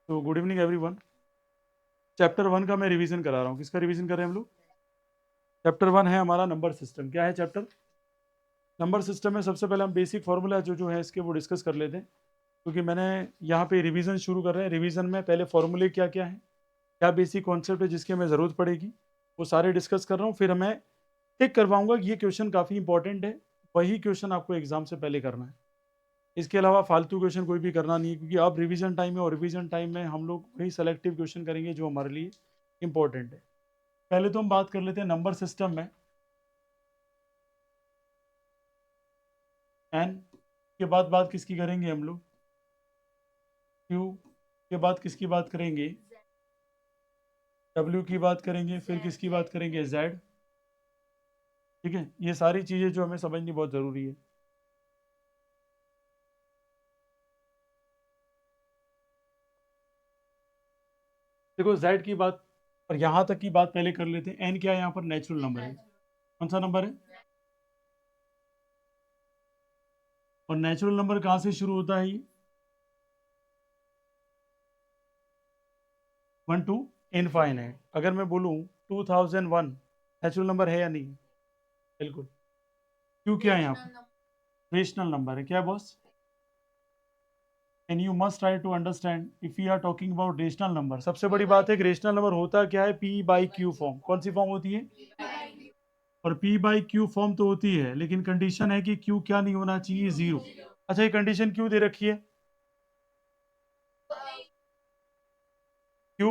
तो good evening everyone. Chapter 1 का मैं रिवीजन करा रहा हूँ। किसका रिवीजन कर रहे हैं हम लोग? चैप्टर 1 है हमारा नंबर सिस्टम। क्या है चैप्टर? नंबर सिस्टम में सबसे पहले हम बेसिक फार्मूला जो है इसके वो डिस्कस कर लेते हैं, क्योंकि मैंने यहाँ पे रिवीजन शुरू कर रहे हैं। रिवीजन में पहले फार्मूले क्या क्या है, क्या बेसिक कॉन्सेप्ट है जिसकी हमें ज़रूरत पड़ेगी, वो सारे डिस्कस कर रहा हूँ। फिर हमें टिक करवाऊंगा कि ये क्वेश्चन काफ़ी इंपॉर्टेंट है, वही क्वेश्चन आपको एग्जाम से पहले करना है। इसके अलावा फालतू क्वेश्चन कोई भी करना नहीं है, क्योंकि अब रिवीजन टाइम है और रिवीजन टाइम में हम लोग वही सेलेक्टिव क्वेश्चन करेंगे जो हमारे लिए इंपॉर्टेंट है। पहले तो हम बात कर लेते हैं नंबर सिस्टम में एन के बाद बात किसकी करेंगे हम लोग? क्यू के बाद किसकी बात करेंगे? डब्ल्यू की बात करेंगे। फिर किसकी बात करेंगे? जेड। ठीक है, ये सारी चीज़ें जो हमें समझनी बहुत ज़रूरी है। देखो जेड की बात और यहाँ तक की बात पहले कर लेते हैं। एन क्या है यहाँ पर? नेचुरल नंबर है। कौन सा नंबर है? और नेचुरल नंबर कहाँ से शुरू होता है? ये 1 टू इनफाइनाइट। अगर मैं बोलूँ 2001 नेचुरल नंबर है या नहीं? बिल्कुल। क्यों क्या है यहाँ पर? रेशनल नंबर है। क्या है boss? And you must try to understand if you are talking about rational number. सबसे बड़ी बात है कि रेशनल नंबर होता क्या है? P by Q form. कौन सी फॉर्म होती है? और पी बाई क्यू फॉर्म तो होती है, लेकिन कंडीशन है कि क्यू क्या नहीं होना चाहिए? जीरो। अच्छा, ये कंडीशन क्यों दे रखी है? क्यू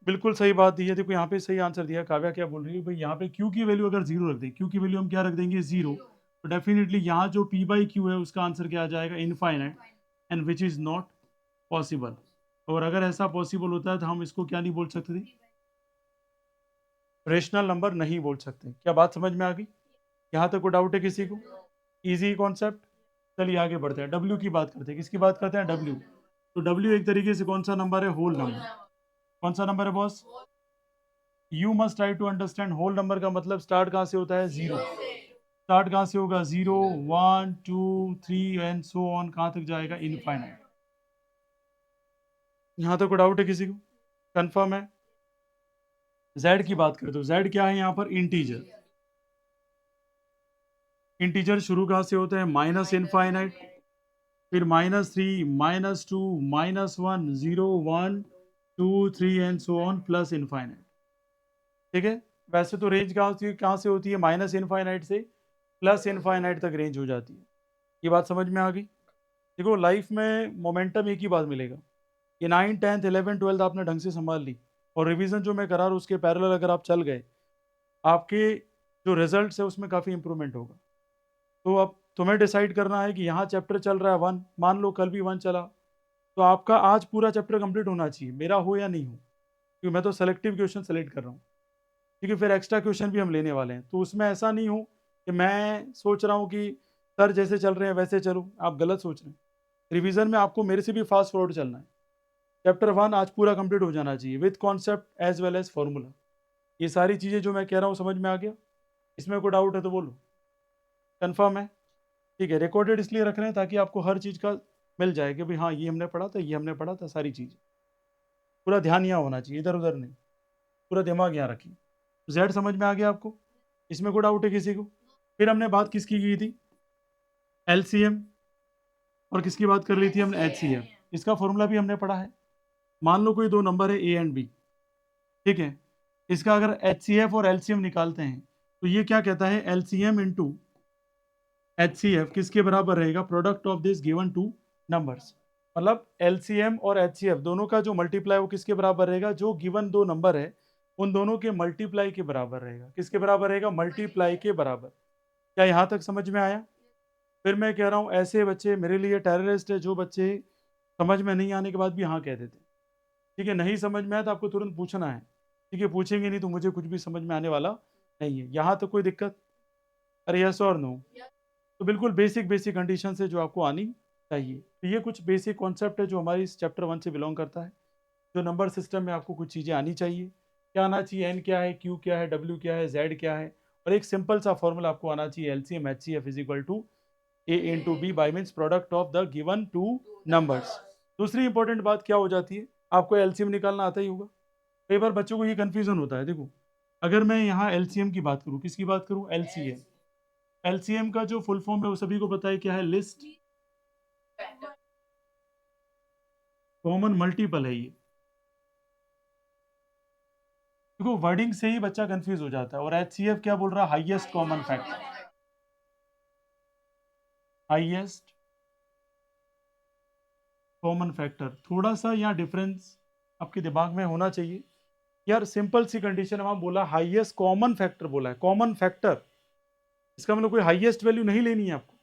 बिल्कुल सही बात दी है। देखो यहाँ पे सही आंसर दिया। काव्या क्या बोल रही है भाई? यहाँ पे क्यू की वैल्यू अगर जीरो रख दें, क्यू की वैल्यू हम क्या रख देंगे? जीरो। तो डेफिनेटली यहाँ जो पी बाई क्यू है उसका आंसर क्या आ जाएगा? Infinite, and which is not possible. और अगर ऐसा पॉसिबल होता है तो हम इसको क्या नहीं बोल सकते थे? रेशनल नंबर नहीं बोल सकते। क्या बात समझ में आ गई? यहाँ तक कोई डाउट है किसी को? Easy concept. चलिए आगे बढ़ते हैं। डब्ल्यू की बात करते हैं। किसकी बात करते हैं? डब्ल्यू। तो डब्ल्यू एक तरीके से कौन सा नंबर है? Whole number. कौन सा नंबर है boss? You must try to understand. Whole number का मतलब स्टार्ट कहाँ से होता है? जीरो। स्टार्ट कहाँ से होगा? Zero, one, two, three and so on. कहाँ तक जाएगा? इनफाइनाइट। यहाँ तक कोई डाउट है किसी को? कंफर्म है? जेड की बात करें तो जेड क्या है यहाँ पर? इंटीजर। इंटीजर शुरू कहाँ से होता है? माइनस इनफाइनाइट, फिर -3, -2, -1, 0, 1, 2, 3 and so on plus infinite. ठीक है। वैसे तो रेंज कहाँ से होती है? माइनस इनफाइनाइट से प्लस इनफाइनाइट तक रेंज हो जाती है। ये बात समझ में आ गई? देखो लाइफ में मोमेंटम एक ही बात मिलेगा। ये 9, 10th, 11th, 12th आपने ढंग से संभाल ली और रिवीजन जो मैं करा रहा हूँ उसके पैरेलल अगर आप चल गए, आपके जो रिजल्ट है उसमें काफ़ी इंप्रूवमेंट होगा। तो अब तुम्हें डिसाइड करना है कि यहाँ चैप्टर चल रहा है 1, मान लो कल भी 1 चला, तो आपका आज पूरा चैप्टर कंप्लीट होना चाहिए, मेरा हो या नहीं हो, क्योंकि मैं तो सेलेक्टिव क्वेश्चन सेलेक्ट कर रहा हूँ। ठीक है, फिर एक्स्ट्रा क्वेश्चन भी हम लेने वाले हैं, तो उसमें ऐसा नहीं हो कि मैं सोच रहा हूँ कि सर जैसे चल रहे हैं वैसे चलूँ। आप गलत सोच रहे हैं। रिवीजन में आपको मेरे से भी फास्ट फॉरवर्ड चलना है। चैप्टर 1 आज पूरा कंप्लीट हो जाना चाहिए with concept as well as formula. ये सारी चीज़ें जो मैं कह रहा हूँ समझ में आ गया? इसमें कोई डाउट है तो बोलो। कन्फर्म है? ठीक है, रिकॉर्डेड इसलिए रख रहे हैं ताकि आपको हर चीज़ का मिल जाए कि भाई हाँ ये हमने पढ़ा था, ये हमने पढ़ा था, सारी चीज़। पूरा ध्यान यहाँ होना चाहिए, इधर उधर नहीं। पूरा दिमाग यहाँ रखिए। जेड समझ में आ गया आपको? इसमें कोई डाउट है किसी को? फिर हमने बात किसकी की थी? एलसीएम। और किसकी बात कर ली थी हमने? एचसीएफ। इसका फॉर्मूला भी हमने पढ़ा है। मान लो कोई दो नंबर है ए एंड बी, ठीक है। इसका अगर एचसीएफ और एलसीएम निकालते हैं तो ये क्या कहता है? एलसीएम इंटू एचसीएफ किसके बराबर रहेगा? Product of this given two numbers. मतलब एलसीएम और एचसीएफ दोनों का जो मल्टीप्लाई वो किसके बराबर रहेगा? जो गिवन दो नंबर है उन दोनों के मल्टीप्लाई के बराबर रहेगा। किसके बराबर रहेगा? मल्टीप्लाई के बराबर। क्या यहाँ तक समझ में आया? फिर मैं कह रहा हूँ ऐसे बच्चे मेरे लिए टेररिस्ट है जो बच्चे समझ में नहीं आने के बाद भी हाँ कह देते। ठीक है, नहीं समझ में आया तो आपको तुरंत पूछना है। ठीक है, पूछेंगे नहीं तो मुझे कुछ भी समझ में आने वाला नहीं है। यहाँ तो कोई दिक्कत? अरे यस और नो? तो बिल्कुल बेसिक बेसिक कंडीशन है जो आपको आनी चाहिए। तो ये कुछ बेसिक कॉन्सेप्ट है जो हमारी इस चैप्टर 1 से बिलोंग करता है। जो नंबर सिस्टम में आपको कुछ चीज़ें आनी चाहिए। क्या आना चाहिए? एन क्या है, क्यू क्या है, डब्ल्यू क्या है, जेड क्या है, और एक सिंपल सा फॉर्मूला आपको आना चाहिए। LCM HCF is equal to a into b by means product of the given two numbers. दूसरी इंपॉर्टेंट बात क्या हो जाती है? आपको एलसीएम निकालना आता ही होगा। कई बार बच्चों को ये कंफ्यूजन होता है। देखो, अगर मैं यहाँ एलसीएम की बात करूँ, किसकी बात करूँ? एलसीएम। एलसीएम का जो फुल फॉर्म है वो सभी को पता है, क्या है? लिस्ट कॉमन मल्टीपल है ये। देखो, वर्डिंग से ही बच्चा कंफ्यूज हो जाता है। और एचसीएफ क्या बोल रहा है? Highest common factor. Highest common factor. थोड़ा सा यहाँ डिफरेंस आपके दिमाग में होना चाहिए यार। सिंपल सी कंडीशन है, वहां बोला हाईएस्ट कॉमन फैक्टर, बोला है कॉमन फैक्टर। इसका मतलब कोई हाईएस्ट वैल्यू नहीं लेनी है आपको,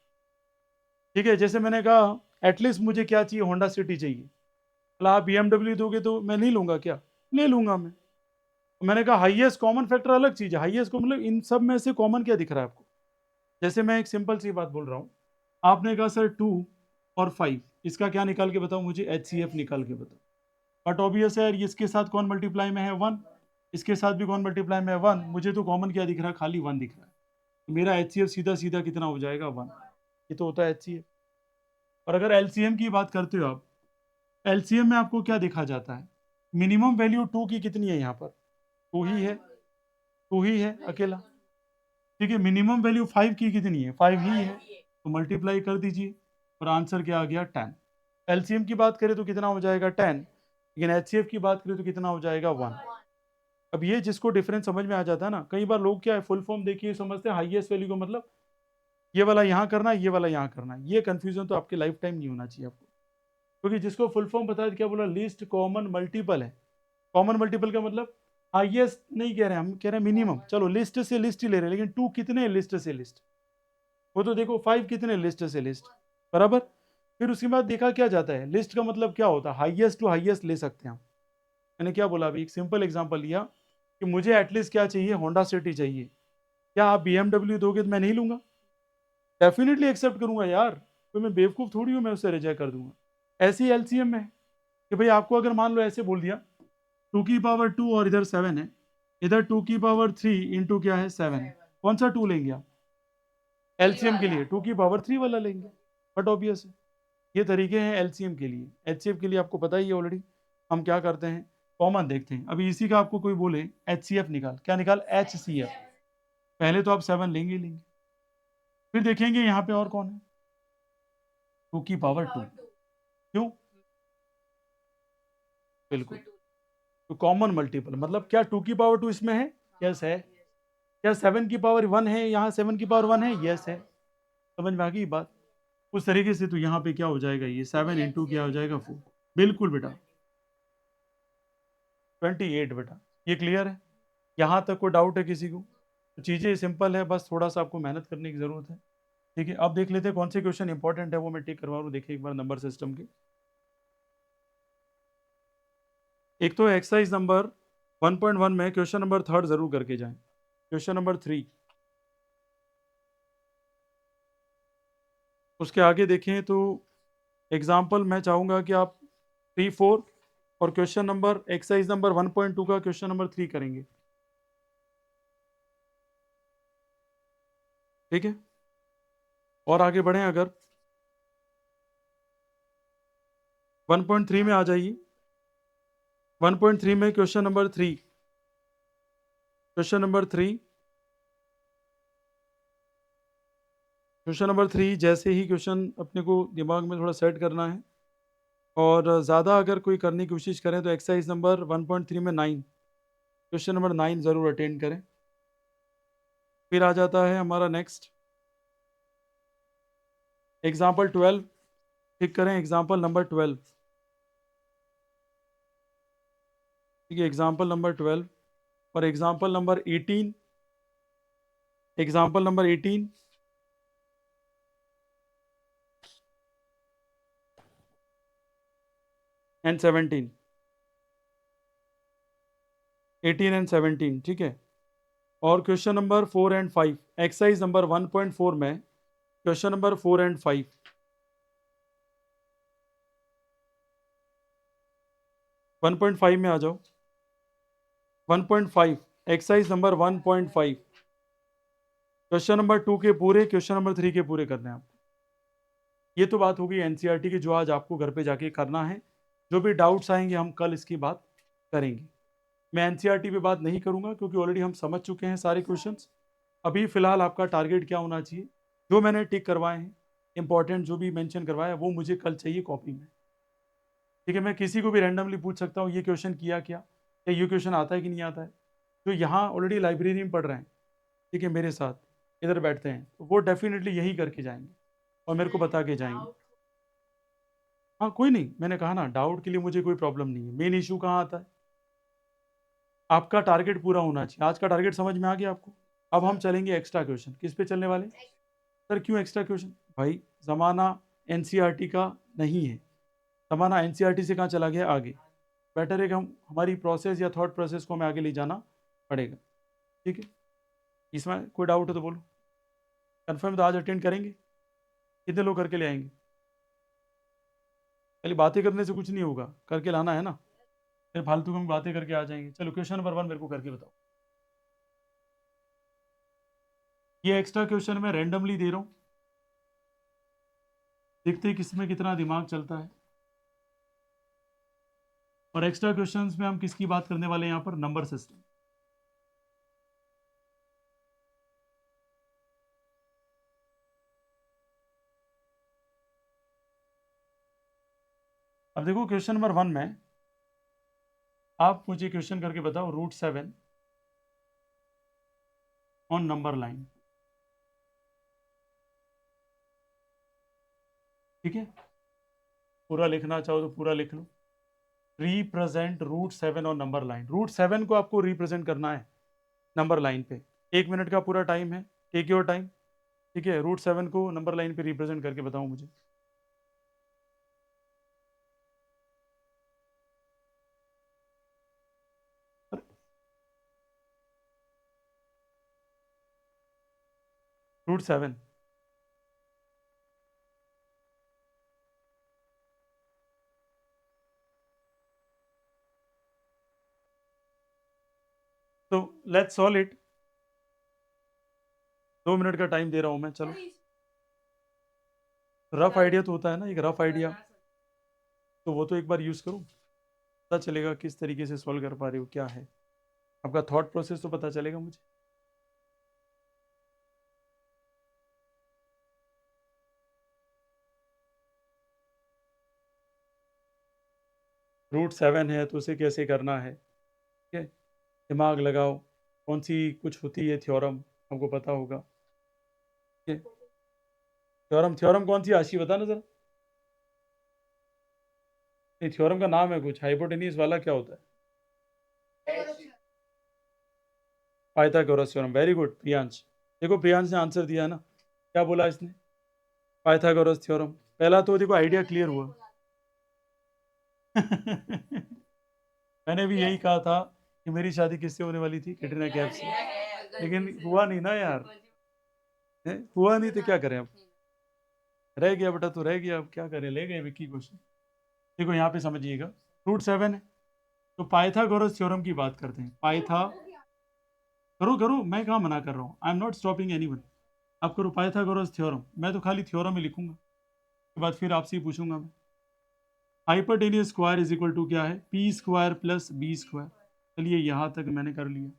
ठीक है? जैसे मैंने कहा एटलीस्ट मुझे क्या चाहिए? होंडा सिटी चाहिए। मतलब आप बीएमडब्ल्यू दोगे तो मैं नहीं लूंगा क्या? ले लूंगा मैं। मैंने कहा हाईएस्ट कॉमन फैक्टर अलग चीज है। हाईएस्ट को मतलब इन सब में से कॉमन क्या दिख रहा है आपको? जैसे मैं एक सिंपल सी बात बोल रहा हूँ, आपने कहा सर 2 और 5, इसका क्या निकाल के बताओ मुझे? एचसीएफ निकाल के बताओ। बट ऑब्वियस है यार, इसके साथ कौन मल्टीप्लाई में है? 1। इसके साथ भी कौन मल्टीप्लाई में है? 1। मुझे तो कॉमन क्या दिख रहा है? खाली 1 दिख रहा है। तो मेरा एचसीएफ सीधा सीधा कितना हो जाएगा? 1। ये तो होता है एचसीएफ। और अगर एलसीएम की बात करते हो आप, एलसीएम में आपको क्या देखा जाता है? मिनिमम वैल्यू 2 की कितनी है? यहाँ पर 2 ही है, 2 ही है अकेला, ठीक है? मिनिमम वैल्यू 5 की कितनी है? 5 ही है। तो मल्टीप्लाई कर दीजिए और आंसर क्या आ गया? 10। एलसीएम की बात करें तो कितना हो जाएगा? 10। लेकिन एचसीएफ की बात करें तो कितना हो जाएगा? 1। अब ये जिसको डिफरेंस समझ में आ जाता है ना, कई बार लोग क्या है, फुल फॉर्म देखिए समझते हैं हाईएस्ट वैल्यू को मतलब ये वाला यहाँ करना है, ये वाला यहाँ करना है। ये कंफ्यूजन तो आपके लाइफ टाइम नहीं होना चाहिए आपको, क्योंकि जिसको फुल फॉर्म पता है क्या बोला? लीस्ट कॉमन मल्टीपल है। कॉमन मल्टीपल का मतलब हाईएस्ट नहीं कह रहे हैं हम, कह रहे हैं मिनिमम। चलो लिस्ट से लिस्ट ही ले रहे हैं, लेकिन 2 कितने लिस्ट से लिस्ट? वो तो देखो 5 कितने लिस्ट से लिस्ट, बराबर। फिर उसके बाद देखा क्या जाता है? लिस्ट का मतलब क्या होता है? हाईएस्ट टू हाईएस्ट ले सकते हैं हम। मैंने क्या बोला अभी? एक सिंपल एग्जांपल लिया कि मुझे एटलीस्ट क्या चाहिए? होंडा सिटी चाहिए। क्या आप बीएमडब्ल्यू दोगे तो मैं नहीं लूंगा? डेफिनेटली एक्सेप्ट करूंगा यार, कोई मैं बेवकूफ थोड़ी हूँ मैं उसे रिजेक्ट कर दूंगा। ऐसी एलसीएम में कि भाई आपको अगर मान लो ऐसे बोल दिया 2 की पावर 2 और इधर 7 है, इधर 2 की पावर 3 इंटू क्या है? 7। कौन सा 2 लेंगे आप? एलसीएम के लिए 2 की पावर 3 वाला लेंगे। बट ऑब्वियस है, ये तरीके हैं एलसीएम के लिए। एचसीएफ के लिए आपको पता ही है ऑलरेडी हम क्या करते हैं, कॉमन देखते हैं। अभी इसी का आपको कोई बोले एचसीएफ निकाल, क्या निकाल? एचसीएफ। पहले तो आप 7 लेंगे ही लेंगे, फिर देखेंगे यहाँ पे और कौन है? 2 की पावर 2। क्यों? बिल्कुल। तो कॉमन मल्टीपल मतलब क्या 2 की पावर 2 इसमें है? यस है। क्या 7 की पावर 1 है? यहाँ 7 की पावर 1 है? यस है। समझ में आ गई बात? उस तरीके से तो यहाँ पे क्या हो जाएगा? ये 7 इंटू क्या हो जाएगा? 4। बिल्कुल बेटा, 28 बेटा। ये क्लियर है? यहाँ तक कोई डाउट है किसी को? तो चीज़ें सिंपल है, बस थोड़ा सा आपको मेहनत करने की ज़रूरत है, ठीक है? अब देख लेते हैं कौन से क्वेश्चन इंपॉर्टेंट है, वो मैं टिक करवा रहा हूँ। देखिए एक बार नंबर सिस्टम के। एक तो एक्सरसाइज नंबर 1.1 में क्वेश्चन नंबर 3 जरूर करके जाएं। क्वेश्चन नंबर 3, उसके आगे देखें तो एग्जाम्पल मैं चाहूंगा कि आप 3, 4 और क्वेश्चन नंबर एक्सरसाइज नंबर 1.2 का क्वेश्चन नंबर 3 करेंगे, ठीक है? और आगे बढ़ें, अगर 1.3 में आ जाइए। 1.3 में question number 3, question number 3, question number 3 जैसे ही क्वेश्चन अपने को दिमाग में थोड़ा सेट करना है, और ज़्यादा अगर कोई करने की कोशिश करें तो एक्सरसाइज नंबर 1.3 में 9, क्वेश्चन नंबर 9 ज़रूर अटेंड करें। फिर आ जाता है हमारा नेक्स्ट एग्जाम्पल 12, ठीक करें एग्जाम्पल नंबर 12, ठीक है? एग्जाम्पल नंबर 12 और example number 18, example number 18 and 17, 18 and 17, ठीक है? और question number 4 and 5, exercise number 1.4 में क्वेश्चन नंबर 4 एंड 5, 1.5 में आ जाओ। 1.5 एक्सरसाइज नंबर 1.5, क्वेश्चन नंबर 2 के पूरे, क्वेश्चन नंबर 3 के पूरे करने हैं आपको। ये तो बात होगी एनसीईआरटी की, जो आज आपको घर पे जाके करना है। जो भी डाउट्स आएंगे हम कल इसकी बात करेंगे। मैं एनसीईआरटी पे बात नहीं करूंगा क्योंकि ऑलरेडी हम समझ चुके हैं सारे क्वेश्चंस। अभी फिलहाल आपका टारगेट क्या होना चाहिए, जो मैंने टिक करवाए हैं इंपॉर्टेंट जो भी मेंशन करवाया वो मुझे कल चाहिए कॉपी में। ठीक है, मैं किसी को भी रैंडमली पूछ सकता हूँ ये क्वेश्चन किया क्या, या ये क्वेश्चन आता है कि नहीं आता है। जो यहाँ ऑलरेडी लाइब्रेरी में पढ़ रहे हैं, ठीक है, मेरे साथ इधर बैठते हैं, तो वो डेफिनेटली यही करके जाएंगे और मेरे को बता के जाएंगे। हाँ कोई नहीं, मैंने कहा ना डाउट के लिए मुझे कोई प्रॉब्लम नहीं है। मेन इशू कहाँ आता है, आपका टारगेट पूरा होना चाहिए। आज का टारगेट समझ में आ गया आपको। अब हम चलेंगे एक्स्ट्रा क्वेश्चन। किस पे चलने वाले सर, क्यों एक्स्ट्रा क्वेश्चन? भाई ज़माना एनसीईआरटी का नहीं है, ज़माना एनसीईआरटी से कहाँ चला गया, आगे। बेटर है कि हम हमारी प्रोसेस या थॉट प्रोसेस को हमें आगे ले जाना पड़ेगा। ठीक है, इसमें कोई डाउट हो तो बोलो। कंफर्म तो आज अटेंड करेंगे, कितने लोग करके ले आएंगे? खाली बातें करने से कुछ नहीं होगा, करके लाना है ना, फिर फालतू हम बातें करके आ जाएंगे। चलो क्वेश्चन नंबर 1 मेरे को करके बताओ। ये एक्स्ट्रा क्वेश्चन मैं रैंडमली दे रहा हूँ, देखते हैं किसमें कितना दिमाग चलता है। और एक्स्ट्रा क्वेश्चंस में हम किसकी बात करने वाले हैं यहाँ पर, नंबर सिस्टम। अब देखो क्वेश्चन नंबर 1 में आप मुझे क्वेश्चन करके बताओ, √7 ऑन नंबर लाइन। ठीक है, पूरा लिखना चाहो तो पूरा लिख लो। Represent √7 on number line. √7 को आपको रिप्रेजेंट करना है नंबर लाइन पे। 1 मिनट का पूरा टाइम है, टेक योर टाइम। ठीक है, √7 को नंबर लाइन पे रिप्रेजेंट करके बताओ मुझे। √7 तो लेट्स सॉल्व इट। 2 मिनट का टाइम दे रहा हूं मैं, चलो। रफ आइडिया तो होता है ना, एक रफ आइडिया, तो वो तो एक बार यूज करो, पता चलेगा किस तरीके से सॉल्व कर पा रहे हो, क्या है आपका थॉट प्रोसेस, तो पता चलेगा मुझे। √7 है तो उसे कैसे करना है, ठीक है, दिमाग लगाओ। कौन सी कुछ होती है थ्योरम, हमको पता होगा। ठीक है, थ्योरम थ्योरम कौन सी आशी बता ना जरा। नहीं, थ्योरम का नाम है कुछ, हाइपोटेन्यूस वाला क्या होता है? Pythagoras theorem. Very good Priyansh. देखो प्रियांश ने आंसर दिया ना, क्या बोला इसने, पाइथागोरस थ्योरम। पहला तो देखो आइडिया क्लियर हुआ। मैंने भी यही कहा था कि मेरी शादी किससे होने वाली थी, कैटरीना कैफ से, लेकिन हुआ नहीं ना यार। हुआ नहीं तो क्या करें अब, रह गया बेटा तो रह गया, अब क्या करें, ले गए विक्की क्वेश्चन। देखो यहाँ पे समझिएगा, √7 है तो पाइथागोरस थ्योरम की बात करते हैं। पाइथा करो करो, मैं कहाँ मना कर रहा हूँ, I am not stopping anyone. आप करो पाइथागोरस थ्योरम, मैं तो खाली थ्योरम ही लिखूंगा, उसके बाद फिर आपसे ही पूछूंगा मैं। Hypotenuse square is equal to क्या है, p² + b²। चलिए यहाँ तक मैंने कर लिया।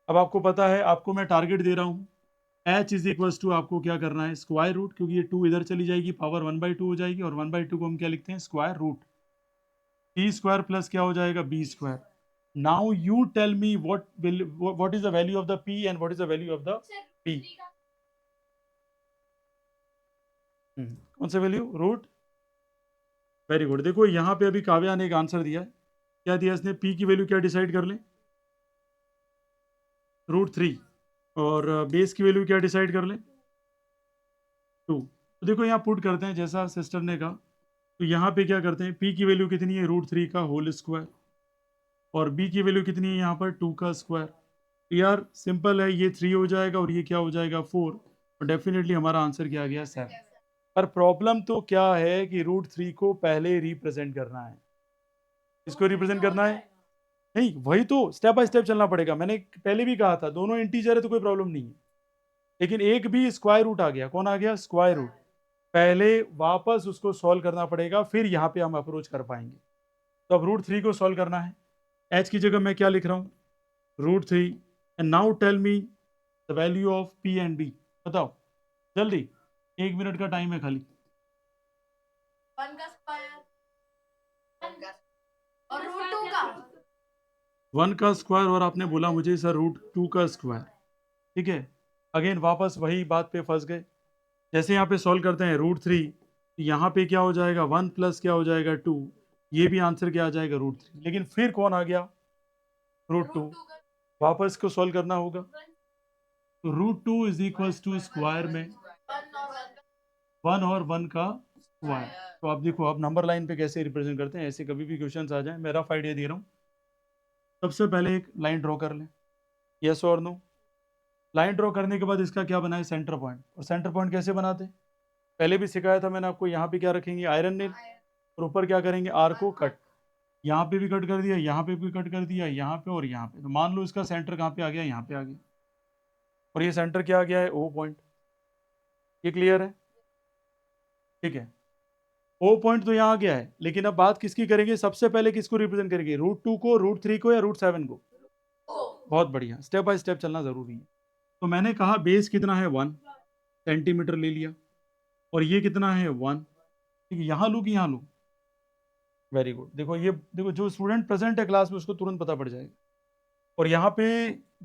अब आपको पता है, आपको मैं टारगेट दे रहा हूँ, h इज इक्वल टू आपको क्या करना है, स्क्वायर रूट, क्योंकि ये 2 इधर चली जाएगी, पावर 1/2 हो जाएगी, और 1/2 को हम क्या लिखते हैं, स्क्वायर रूट। p² प्लस क्या हो जाएगा, b²। Now you tell me what is the value of the p and what is the value of the p। कौन सा वैल्यू, रूट। Very good. देखो यहाँ पे अभी काव्या ने एक आंसर दिया है, क्या दिया इसने, p की वैल्यू क्या डिसाइड कर ले, √3, और बेस की वैल्यू क्या डिसाइड कर ले, 2। तो देखो यहाँ पुट करते हैं जैसा सिस्टर ने कहा, तो यहाँ पे क्या करते हैं, p की वैल्यू कितनी है, √3 का होल स्क्वायर, और b की वैल्यू कितनी है यहाँ पर, 2 का स्क्वायर। तो यार सिंपल है, ये 3 हो जाएगा और ये क्या हो जाएगा, 4। तो डेफिनेटली हमारा आंसर क्या आ गया, 7। पर प्रॉब्लम तो क्या है कि √3 को पहले रिप्रेजेंट करना है। इसको रिप्रेजेंट करना है, नहीं वही तो स्टेप बाय स्टेप चलना पड़ेगा। मैंने पहले भी कहा था दोनों इंटीजर है तो कोई प्रॉब्लम नहीं है, लेकिन एक भी स्क्वायर रूट आ गया, कौन आ गया, स्क्वायर रूट। पहले वापस उसको सॉल्व करना पड़ेगा, फिर यहाँ पे हम अप्रोच कर पाएंगे। तो अब रूट 3 को सॉल्व करना है। h की जगह मैं क्या लिख रहा हूँ, root 3। And now tell me the value of p and b। बताओ जल्दी, 1 मिनट का टाइम है खाली। 1 का स्क्वायर और रूट 2 का 1 का स्क्वायर और आपने बोला मुझे सर रूट 2 का स्क्वायर। ठीक है, अगेन वापस वही बात पे फंस गए। जैसे यहाँ पे सॉल्व करते हैं रूट 3, यहाँ पे क्या हो जाएगा 1 प्लस क्या हो जाएगा 2, ये भी आंसर क्या आ जाएगा रूट 3। लेकिन फिर कौन आ गया, रूट 2। वापस को सॉल्व करना होगा, तो root 2 is equal to square में 1 और 1 का स्क्वायर। तो आप देखो अब नंबर लाइन पे कैसे रिप्रेजेंट करते हैं, ऐसे कभी भी क्वेश्चन आ जाए, मैं रफ आइडिया दे रहा हूँ। सबसे पहले एक लाइन ड्रॉ कर लें, यस और नो। लाइन ड्रॉ करने के बाद इसका क्या बनाए, सेंटर पॉइंट। और सेंटर पॉइंट कैसे बनाते हैं, पहले भी सिखाया था मैंने आपको। यहाँ पे क्या रखेंगे, आयरन नेल, और ऊपर क्या करेंगे, आर को कट। यहाँ पे भी कट कर दिया, यहाँ पे भी कट कर दिया, यहाँ पे और यहाँ पे। तो मान लो इसका सेंटर कहाँ पे आ गया, यहाँ पे आ गया, और ये सेंटर क्या आ गया है, ओ पॉइंट। ये क्लियर है, ठीक है। ओ पॉइंट तो यहाँ आ गया है, लेकिन अब बात किसकी करेंगे, सबसे पहले किसको रिप्रेजेंट करेंगे, रूट 2 को, रूट 3 को, या रूट 7 को। बहुत बढ़िया, स्टेप बाय स्टेप चलना जरूरी है। तो मैंने कहा बेस कितना है 1 सेंटीमीटर ले लिया, और ये कितना है 1। ठीक है, यहाँ लूँ कि यहाँ लूँ, वेरी गुड। देखो ये, देखो जो स्टूडेंट प्रेजेंट है क्लास में उसको तुरंत पता पड़ जाएगा। और यहाँ पे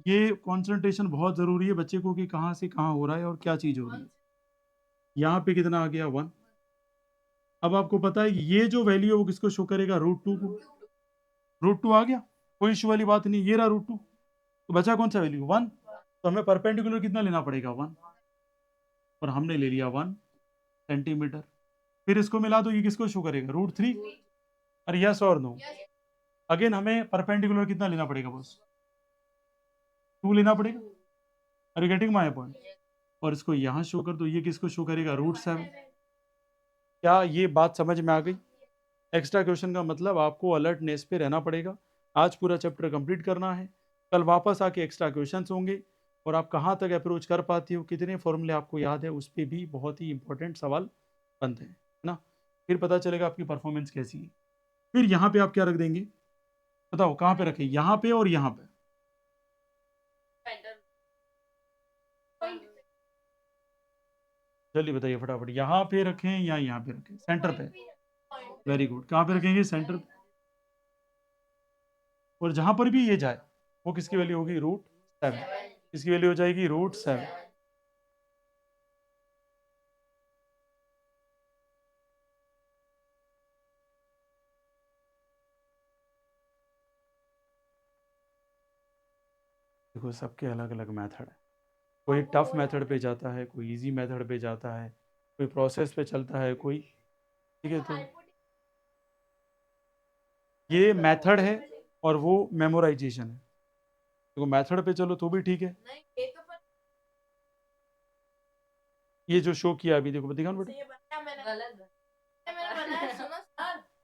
ये कंसंट्रेशन बहुत ज़रूरी है बच्चे को, कि कहाँ से कहाँ हो रहा है और क्या चीज़ हो रही है। यहाँ पे कितना आ गया 1। अब आपको पता है ये जो वैल्यू है वो किसको शो करेगा, रूट 2 को। रूट 2 आ गया, कोई इशू वाली बात नहीं, ये रहा रूट 2। तो बचा कौन सा वैल्यू, 1। तो हमें परपेंडिकुलर कितना लेना पड़ेगा, 1। और हमने ले लिया 1 सेंटीमीटर। फिर इसको मिला दो, ये किसको शो करेगा, रूट 3। अरे यस और नो, अगेन हमें परपेंडिकुलर कितना लेना पड़ेगा, बस 2 लेना पड़ेगा। Are you getting my point. और इसको यहाँ शो कर दो, ये किसको शो करेगा, रूट 7। क्या ये बात समझ में आ गई। एक्स्ट्रा क्वेश्चन का मतलब आपको अलर्टनेस पे रहना पड़ेगा। आज पूरा चैप्टर कंप्लीट करना है, कल वापस आके एक्स्ट्रा क्वेश्चंस होंगे। और आप कहाँ तक अप्रोच कर पाती हो, कितने फॉर्मूले आपको याद है, उस पर भी बहुत ही इंपॉर्टेंट सवाल बनते हैं, है ना। फिर पता चलेगा आपकी परफॉर्मेंस कैसी है। फिर यहाँ पे आप क्या रख देंगे, बताओ कहाँ पे रखें, यहाँ पे और यहाँ पे। जल्दी बताइए फटाफट, यहाँ पे रखें या यहाँ पे रखें, सेंटर पे। वेरी गुड, कहाँ पे रखेंगे, सेंटर पे। और जहां पर भी ये जाए वो किसकी वैल्यू होगी, रूट 7। किसकी वैल्यू हो जाएगी, रूट 7। देखो सबके अलग अलग मेथड है, कोई टफ मेथड पे जाता है, कोई इजी मेथड पे जाता है, कोई प्रोसेस पे चलता है, कोई। ठीक है, तो ये मेथड है और वो मेमोराइजेशन है। देखो मेथड पे चलो तो भी ठीक है। ये जो शो किया अभी, देखो दिखाओ बेटा।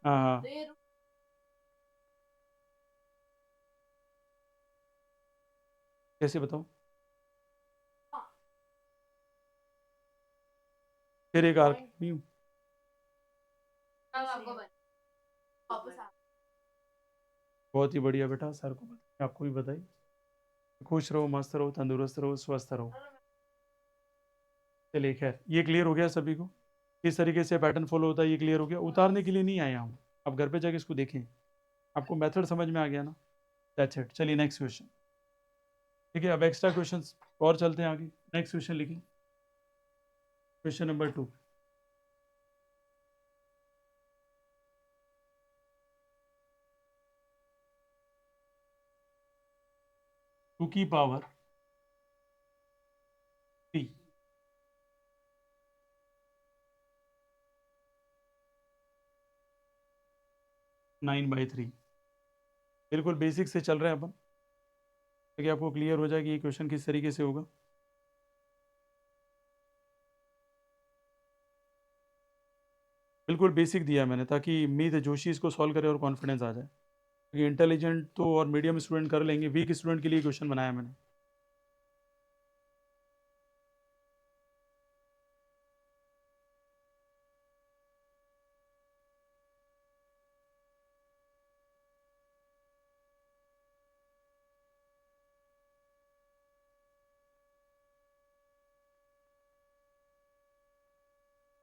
हाँ हाँ, कैसे बताओ, फिर एक आर्क बहुत ही बढ़िया बेटा, सर को बताइए, आपको भी बताइए। खुश रहो, मस्त रहो, तंदुरुस्त रहो, स्वस्थ रहो। चलिए खैर, ये क्लियर हो गया सभी को, किस तरीके से पैटर्न फॉलो होता है, ये क्लियर हो गया। उतारने के लिए नहीं आए हम, आप घर पे जाके इसको देखें, आपको मेथड समझ में आ गया ना। That's it. चलिए नेक्स्ट क्वेश्चन। ठीक है, अब एक्स्ट्रा क्वेश्चंस और चलते हैं आगे। नेक्स्ट क्वेश्चन लिखिए, क्वेश्चन नंबर 2। टू की पावर 3 9/3। बिल्कुल बेसिक से चल रहे हैं अपन, ताकि आपको क्लियर हो जाए कि ये क्वेश्चन किस तरीके से होगा। बिल्कुल बेसिक दिया है मैंने, ताकि मीत जोशी इसको सॉल्व करे और कॉन्फिडेंस आ जाए। क्योंकि इंटेलिजेंट तो और मीडियम स्टूडेंट कर लेंगे, वीक स्टूडेंट के लिए क्वेश्चन बनाया मैंने।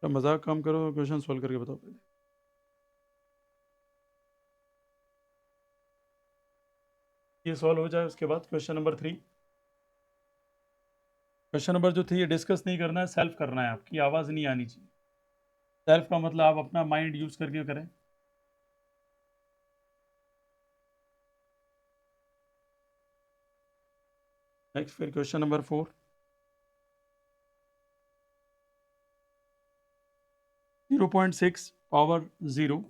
तो मजाक कम करो, क्वेश्चन सॉल्व करके बताओ पहले। ये सॉल्व हो जाए उसके बाद क्वेश्चन नंबर 3। क्वेश्चन नंबर जो 3 ये डिस्कस नहीं करना है, सेल्फ करना है, आपकी आवाज़ नहीं आनी चाहिए। सेल्फ का मतलब आप अपना माइंड यूज करके करें। नेक्स्ट फिर question number 4। 0.6 power 0,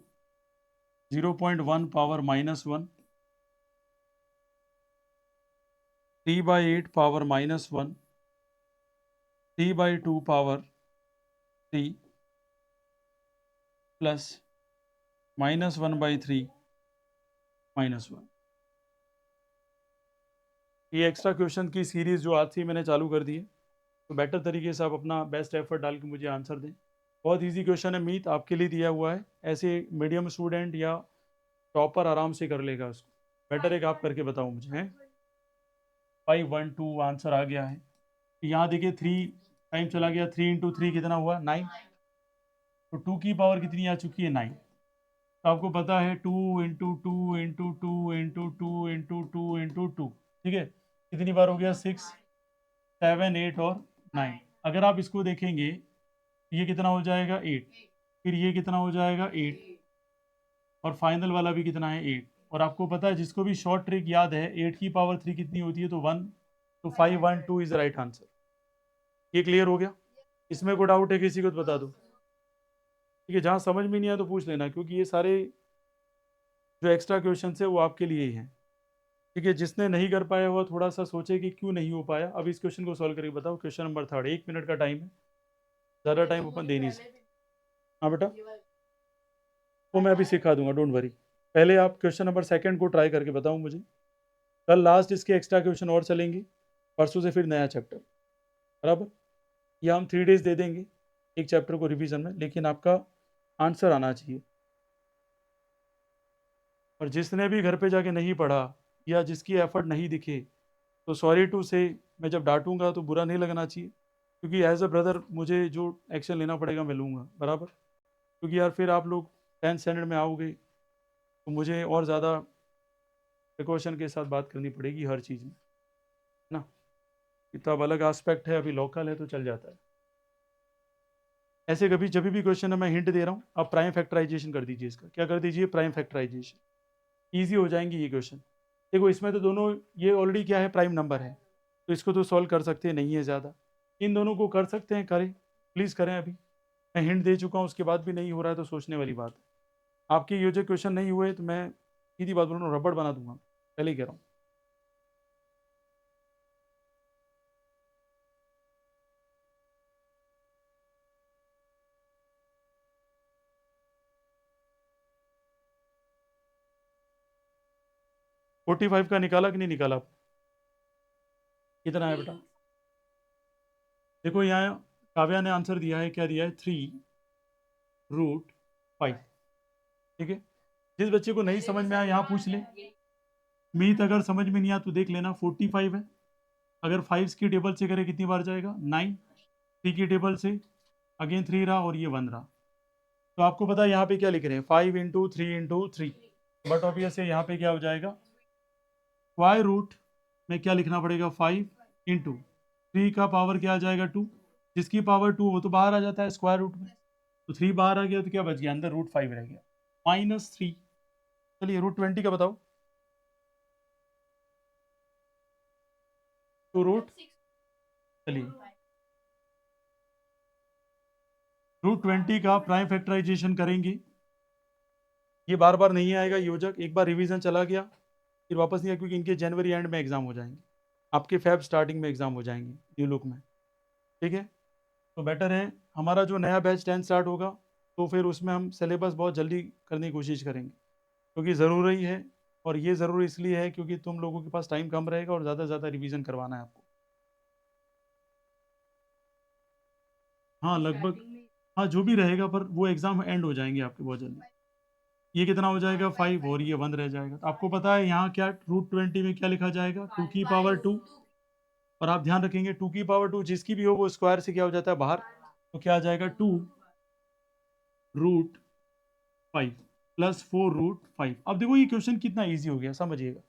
0.1 power -1, 3/8 power -1, 3/2 power 3 plus -1/3 -1। ये एक्स्ट्रा क्वेश्चन की सीरीज जो आज से मैंने चालू कर दी है, तो बेटर तरीके से आप अपना बेस्ट एफर्ट डाल के मुझे आंसर दें। बहुत इजी क्वेश्चन है, मीत आपके लिए दिया हुआ है, ऐसे मीडियम स्टूडेंट या टॉपर आराम से कर लेगा उसको। बेटर एक आप करके बताओ मुझे। हैं 512 आंसर आ गया है। यहाँ देखिए 3 टाइम चला गया, 3 × 3 कितना हुआ 9, तो 2 की पावर कितनी आ चुकी है 9। तो आपको पता है 2 × 2 × 2 × 2 × 2 × 2, ठीक है, कितनी बार हो गया 6, 7, 8 और 9। अगर आप इसको देखेंगे ये कितना हो जाएगा 8, फिर ये कितना हो जाएगा 8, और फाइनल वाला भी कितना है 8। और आपको पता है जिसको भी शॉर्ट ट्रिक याद है 8 की पावर 3 कितनी होती है, तो 1, तो 512 इज राइट आंसर। ये क्लियर हो गया? इसमें कोई डाउट है किसी को तो बता दो। ठीक है, जहाँ समझ में नहीं आया तो पूछ लेना, क्योंकि ये सारे जो एक्स्ट्रा क्वेश्चन है वो आपके लिए ही हैं। ठीक है, जिसने नहीं कर पाया हुआ थोड़ा सा सोचे कि क्यों नहीं हो पाया। अब इस क्वेश्चन को सॉल्व करके बताओ। क्वेश्चन नंबर 3, 1 मिनट का टाइम है, ज़्यादा टाइम अपन दे नहीं सकते। हाँ बेटा, वो मैं अभी सिखा दूंगा, डोंट वरी। पहले आप क्वेश्चन नंबर 2 को ट्राई करके बताओ मुझे। कल लास्ट इसके एक्स्ट्रा क्वेश्चन और चलेंगे, परसों से फिर नया चैप्टर, बराबर। या हम 3 डेज दे देंगे एक चैप्टर को रिवीजन में, लेकिन आपका आंसर आना चाहिए। और जिसने भी घर पे जाके नहीं पढ़ा या जिसकी एफर्ट नहीं दिखे, तो सॉरी टू से, मैं जब डांटूंगा तो बुरा नहीं लगना चाहिए, क्योंकि एज अ ब्रदर मुझे जो एक्शन लेना पड़ेगा मैं लूँगा, बराबर। क्योंकि यार फिर आप लोग 10th स्टैंडर्ड में आओगे तो मुझे और ज़्यादा प्रिकॉशन के साथ बात करनी पड़ेगी हर चीज़ में, ना। इतना अब अलग एस्पेक्ट है, अभी लोकल है तो चल जाता है। ऐसे कभी जब भी क्वेश्चन है मैं हिंट दे रहा हूँ, आप प्राइम फैक्टराइजेशन कर दीजिए। इसका क्या कर दीजिए? Prime factorisation. ईजी हो जाएंगे ये क्वेश्चन। देखो इसमें तो दोनों, ये ऑलरेडी क्या है, प्राइम नंबर है, तो इसको तो सॉल्व कर सकते हैं, नहीं है ज़्यादा। इन दोनों को कर सकते हैं, करें, प्लीज़ करें। अभी मैं हिंट दे चुका हूँ, उसके बाद भी नहीं हो रहा है तो सोचने वाली बात है। आपके ये जो क्वेश्चन नहीं हुए तो मैं सीधी बात बोल रहा हूँ, रबड़ बना दूंगा, पहले ही कह रहा हूँ। फोर्टी 45 का निकाला कि नहीं निकाला? कितना है बेटा? देखो यहाँ काव्या ने आंसर दिया है, क्या दिया है? 3√5। ठीक है, जिस बच्चे को नहीं समझ में आया यहाँ पूछ ले। मीत अगर समझ में नहीं आया तो देख लेना, 45 है। अगर 5 की टेबल से करे कितनी बार जाएगा? 9। 3 की टेबल से अगेन 3 रहा और ये 1 रहा। तो आपको पता है यहाँ पे क्या लिख रहे हैं? 5 × 3 × 3। बट ऑब्वियस है यहाँ पे क्या हो जाएगा? स्क्वायर रूट में क्या लिखना पड़ेगा? 5 × 3 का पावर क्या आ जाएगा? 2। जिसकी पावर 2 वो तो बाहर आ जाता है स्क्वायर रूट में, तो 3 बाहर आ गया तो क्या बच गया? अंदर √5 रह गया, -3। चलिए √20 का बताओ। तो चलिए √20 का प्राइम फैक्टराइजेशन करेंगे। ये बार बार नहीं आएगा योजक, एक बार रिवीजन चला गया फिर वापस नहीं आया, क्योंकि इनके जनवरी एंड में एग्जाम हो जाएंगे, आपके फेब स्टार्टिंग में एग्जाम हो जाएंगे न्यू लुक में। ठीक है, तो बेटर है हमारा जो नया बैच 10 स्टार्ट होगा तो फिर उसमें हम सिलेबस बहुत जल्दी करने की कोशिश करेंगे, क्योंकि ज़रूरी है। और ये ज़रूरी इसलिए है क्योंकि तुम लोगों के पास टाइम कम रहेगा और ज़्यादा से ज़्यादा रिवीजन करवाना है आपको। हाँ लगभग, हाँ जो भी रहेगा, पर वो एग्ज़ाम एंड हो जाएंगे आपके बहुत जल्दी। ये कितना हो जाएगा? 5, और ये 1 रह जाएगा। तो आपको पता है यहाँ क्या √20 में क्या लिखा जाएगा? 2 की पावर 2। और आप ध्यान रखेंगे 2 की पावर 2 जिसकी भी हो वो स्क्वायर से क्या हो जाता है? बाहर। तो क्या आ जाएगा? 2 रूट 5 प्लस 4 रूट 5। अब देखो ये क्वेश्चन कितना इजी हो गया, समझिएगा।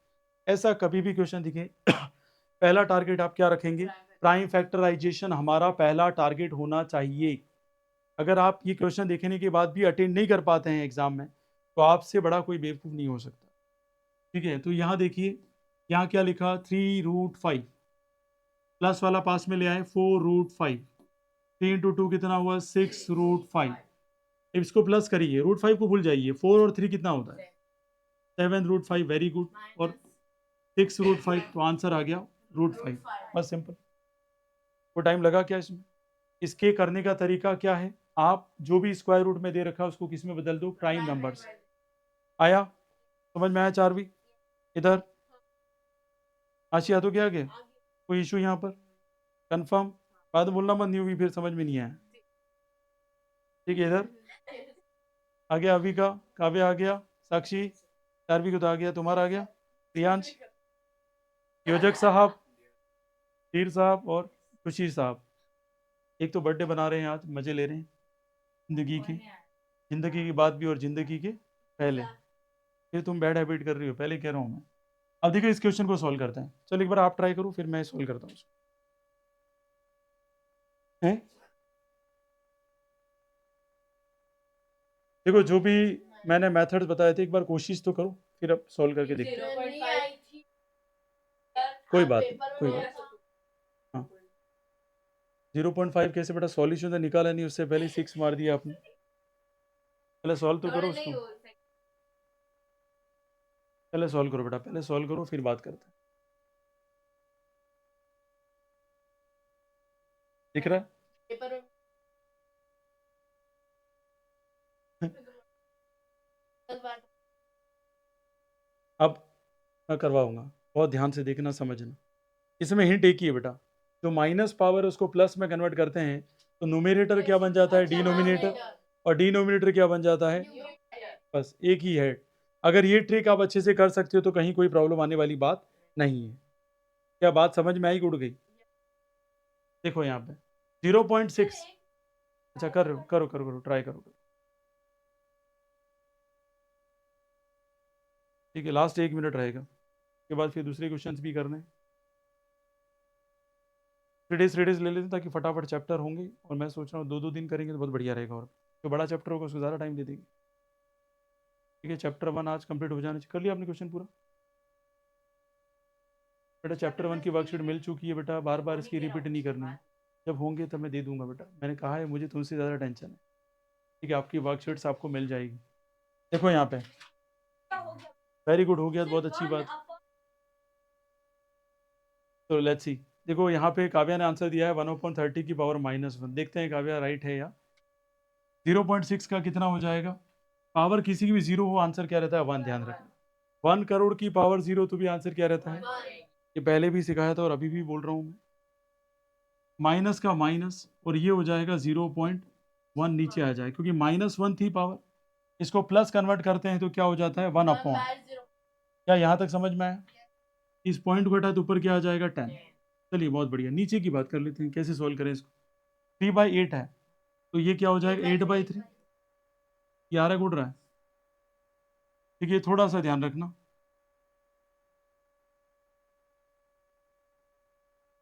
ऐसा कभी भी क्वेश्चन दिखे पहला टारगेट आप क्या रखेंगे? प्राइम फैक्टराइजेशन हमारा पहला टारगेट होना चाहिए। अगर आप ये क्वेश्चन देखने के बाद भी अटेंड नहीं कर पाते हैं एग्जाम में, तो आपसे बड़ा कोई बेवकूफ़ नहीं हो सकता। ठीक है, तो यहाँ देखिए, यहाँ क्या लिखा? 3 रूट 5 प्लस वाला पास में ले आए 4 रूट 5, 3 इंटू 2 कितना हुआ? 6 रूट 5। इसको प्लस करिए, रूट 5 को भूल जाइए, 4 और 3 कितना होता है? 7 रूट 5, वेरी गुड। और 6 रूट 5, तो आंसर आ गया रूट 5। बस सिंपल। वो टाइम लगा क्या इसमें? इसके करने का तरीका क्या है? आप जो भी स्क्वायर रूट में दे रखा है उसको किस में बदल दो? प्राइम नंबर से। आया समझ में? आया चारवी? इधर आशिया तो क्या गया? कोई इशू यहाँ पर? कंफर्म? बाद में बोलना मत नहीं हुई, फिर समझ में नहीं आया। ठीक है, इधर आ गया अभी का, काव्य आ गया, साक्षी, चारवी को तो आ गया, तुम्हारा आ गया, प्रियांश, योजक साहब, तीर साहब और खुशी साहब। एक तो बर्थडे बना रहे हैं आज, मजे ले रहे हैं जिंदगी की बात भी और जिंदगी के पहले। फिर तुम बैड हैबिट कर रही हो, पहले कह रहा हूँ मैं। अब देखो इस क्वेश्चन को सॉल्व करते हैं। चलो एक बार आप ट्राई करो, फिर मैं सॉल्व करता हूँ। हैं? देखो जो भी मैंने मेथड्स बताए थे, एक बार कोशिश तो करो, फिर अब सॉल्व करके देखते हैं। कोई बात नहीं, कोई बात नहीं। हाँ, 0.5 कैसे बेटा? सॉल्यूशन तो निकाला नहीं, उससे पहले 6 मार दिया आपने। पहले सॉल्व तो करो उसको, पहले सॉल्व करो बेटा, पहले सॉल्व करो, फिर बात करते हैं। दिख रहा है? अब मैं करवाऊंगा, बहुत ध्यान से देखना, समझना। इसमें हिंट एक ही है बेटा, जो माइनस पावर है उसको प्लस में कन्वर्ट करते हैं, तो न्यूमरेटर क्या बन जाता है? डिनोमिनेटर। और डिनोमिनेटर क्या बन जाता है? बस एक ही है। अगर ये ट्रिक आप अच्छे से कर सकते हो तो कहीं कोई प्रॉब्लम आने वाली बात नहीं है। क्या बात समझ में आई? उड़ गई? देखो यहाँ पे 0.6। अच्छा कर रहे हो, करो करो करो, ट्राई करो। ठीक है, लास्ट 1 मिनट रहेगा, उसके बाद फिर दूसरे क्वेश्चंस भी करने हैं। 3 डेज ले लेते हैं ताकि फटाफट चैप्टर होंगे, और मैं सोच रहा हूँ 2-2 दिन करेंगे तो बहुत बढ़िया रहेगा। और जो बड़ा चैप्टर होगा उसको ज़्यादा टाइम दे देंगे। ठीक है, चैप्टर 1 आज कंप्लीट हो जाना चाहिए। कर लिया आपने क्वेश्चन पूरा? बेटा चैप्टर 1 की वर्कशीट मिल चुकी है बेटा, बार बार इसकी रिपीट नहीं करनी है। जब होंगे तब मैं दे दूंगा बेटा, मैंने कहा है मुझे तुमसे ज़्यादा टेंशन है। ठीक है, आपकी वर्कशीट्स आपको मिल जाएगी। देखो यहाँ पे, वेरी गुड, हो गया तो बहुत अच्छी बात। तो लेट्स सी। देखो यहाँ पे काव्या ने आंसर दिया है 1/30 की पावर -1। देखते हैं काव्या राइट है या। 0.6 का कितना हो जाएगा? पावर किसी की भी 0 हो, आंसर क्या रहता है? 1। ध्यान रखना, 1 करोड़ की पावर 0 तो भी आंसर क्या रहता है? ये पहले भी सिखाया था और अभी भी बोल रहा हूँ मैं। माइनस का माइनस, और ये हो जाएगा 0.1 नीचे आ जाए, क्योंकि -1 थी पावर। इसको प्लस कन्वर्ट करते हैं तो क्या हो जाता है? 1/। क्या यहाँ तक समझ में आया? इस पॉइंट को हटा तो ऊपर क्या आ जाएगा? 10। चलिए बहुत बढ़िया, नीचे की बात कर लेते हैं, कैसे सोल्व करें इसको। 3/8 है, तो ये क्या हो जाएगा? 8/3। ये आ रहा है, उड़ रहा है? ठीक है, थोड़ा सा ध्यान रखना।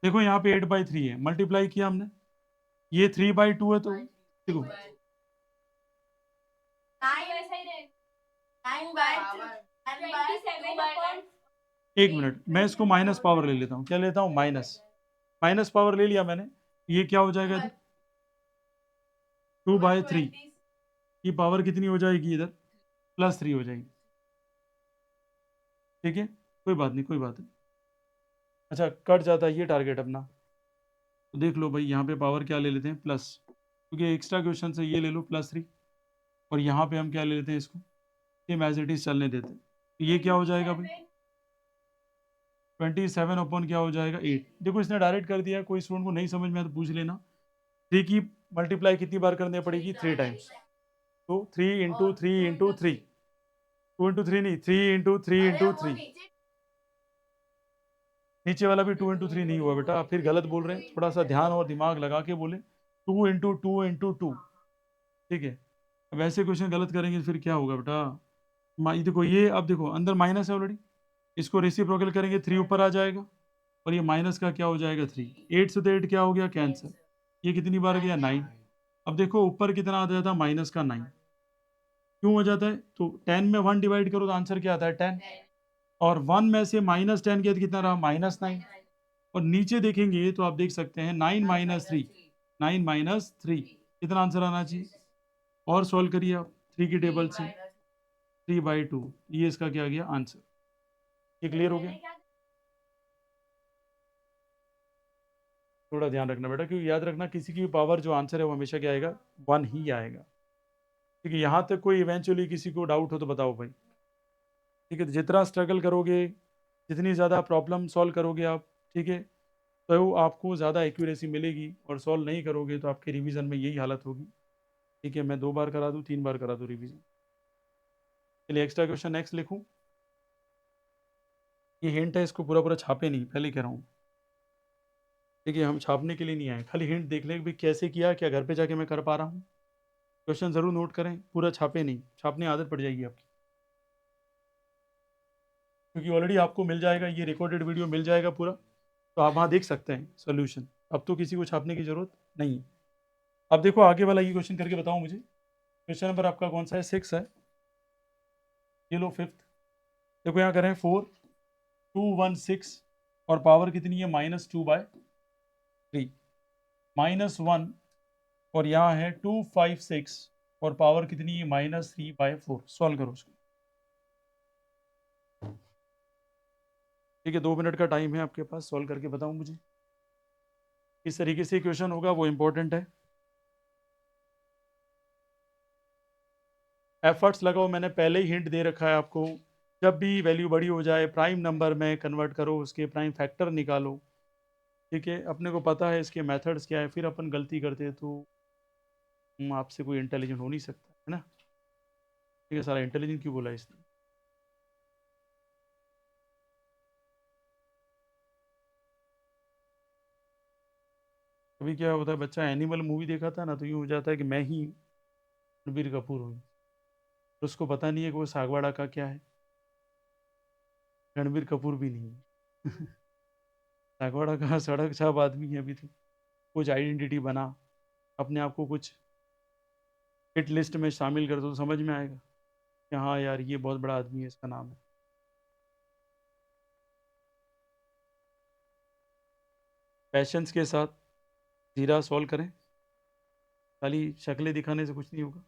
देखो यहाँ पे 8/3 है, मल्टीप्लाई किया हमने, ये 3/2 है, तो देखो 1 मिनट, मैं इसको माइनस पावर ले लेता हूँ। क्या लेता हूँ? माइनस पावर ले लिया मैंने। ये क्या हो जाएगा इधर? 2/3 की पावर कितनी हो जाएगी इधर? +3 हो जाएगी। ठीक है, कोई बात नहीं, कोई बात नहीं। अच्छा, कट जाता है ये टारगेट अपना, तो देख लो भाई, यहाँ पे पावर क्या ले लेते हैं? प्लस, क्योंकि एक्स्ट्रा क्वेश्चन से ये ले लो +3, और यहाँ पे हम क्या ले लेते हैं? इसको सेम एज इट इज चलने देते हैं। तो ये क्या हो जाएगा भाई? 27 क्या हो जाएगा? 8। देखो इसने डायरेक्ट कर दिया, कोई स्टूडेंट को नहीं समझ में आया तो पूछ लेना। 3 की मल्टीप्लाई कितनी बार करनी पड़ेगी? 3 टाइम्स। तो 3 × 3 × 3, 2 × 3 नहीं, 3 × 3 × 3। नीचे वाला भी 2 × 3 नहीं हुआ बेटा, आप फिर गलत बोल रहे हैं। थोड़ा सा ध्यान और दिमाग लगा के बोले, 2 × 2 × 2। ठीक है, वैसे क्वेश्चन गलत करेंगे फिर क्या होगा बेटा? ये देखो, ये अब देखो अंदर माइनस है ऑलरेडी, इसको रेसिप्रोकल करेंगे 3 ऊपर आ जाएगा, और ये माइनस का क्या हो जाएगा 3, 8 से तो 8 क्या हो गया कैंसिल, ये कितनी बार गया 9। अब देखो ऊपर कितना आ जाता है माइनस का 9, क्यों हो जाता है? तो 10 में 1 डिवाइड करो तो आंसर क्या आता है 10, और 1 में से -10 किया तो कितना रहा -9। और नीचे देखेंगे तो आप देख सकते हैं 9 माइनस 3, 9 माइनस 3 कितना आंसर आना चाहिए, और सॉल्व करिए आप 3 की टेबल से, 3/2, ये इसका क्या गया आंसर। ये क्लियर हो गया? थोड़ा ध्यान रखना बेटा, क्योंकि याद रखना किसी की भी पावर जो आंसर है वो हमेशा क्या आएगा 1 ही आएगा। ठीक है, यहाँ तक कोई इवेंचुअली किसी को डाउट हो तो बताओ भाई। ठीक है, तो जितना स्ट्रगल करोगे, जितनी ज़्यादा प्रॉब्लम सॉल्व करोगे आप, ठीक है, तो आपको ज़्यादा एक्यूरेसी मिलेगी, और सॉल्व नहीं करोगे तो आपके रिवीजन में यही हालत होगी। ठीक है, मैं 2 बार करा दूँ 3 बार करा दूँ रिवीजन। चलिए एक्स्ट्रा क्वेश्चन नेक्स्ट लिखूँ। ये हिंट है, इसको पूरा पूरा छापे नहीं, पहले कह रहा हूँ। ठीक है, हम छापने के लिए नहीं आए, खाली हिंट देख लें भी कैसे किया, क्या घर पे जाके मैं कर पा रहा हूँ। क्वेश्चन ज़रूर नोट करें, पूरा छापे नहीं, छापने आदत पड़ जाएगी आपकी, क्योंकि ऑलरेडी आपको मिल जाएगा, ये रिकॉर्डेड वीडियो मिल जाएगा पूरा, तो आप वहाँ देख सकते हैं सोल्यूशन। अब तो किसी को छापने की ज़रूरत नहीं है। अब देखो आगे वाला ये क्वेश्चन करके बताओ मुझे। क्वेश्चन नंबर आपका कौन सा है? 6 है। ये लो 5th। देखो यहाँ करें 4 2 1 6, और पावर कितनी है -2/3, -1, और यहाँ है 2 5 6, और पावर कितनी है -3/4। सॉल्व करो उसको। ठीक है, 2 मिनट का टाइम है आपके पास, सॉल्व करके बताओ मुझे किस तरीके से क्वेश्चन होगा, वो इंपॉर्टेंट है। एफर्ट्स लगाओ, मैंने पहले ही हिंट दे रखा है आपको। जब भी वैल्यू बड़ी हो जाए प्राइम नंबर में कन्वर्ट करो, उसके प्राइम फैक्टर निकालो। ठीक है, अपने को पता है इसके मेथड्स क्या है, फिर अपन गलती करते हैं तो आपसे कोई इंटेलिजेंट हो नहीं सकता है ना। ठीक है, सारा इंटेलिजेंट क्यों बोला इसने? कभी क्या होता है, बच्चा एनिमल मूवी देखा था ना, तो यूँ हो जाता है कि मैं ही रणबीर कपूर हूँ, तो उसको पता नहीं है कि वो सागवाड़ा का क्या है, रणबीर कपूर भी नहीं है। सागवाड़ा का सड़क छाप आदमी है अभी तो। कुछ आइडेंटिटी बना, अपने आप को कुछ हिट लिस्ट में शामिल कर दो तो समझ में आएगा कि हाँ यार ये बहुत बड़ा आदमी है, इसका नाम है। पैशंस के साथ जीरा सॉल्व करें, खाली शक्लें दिखाने से कुछ नहीं होगा।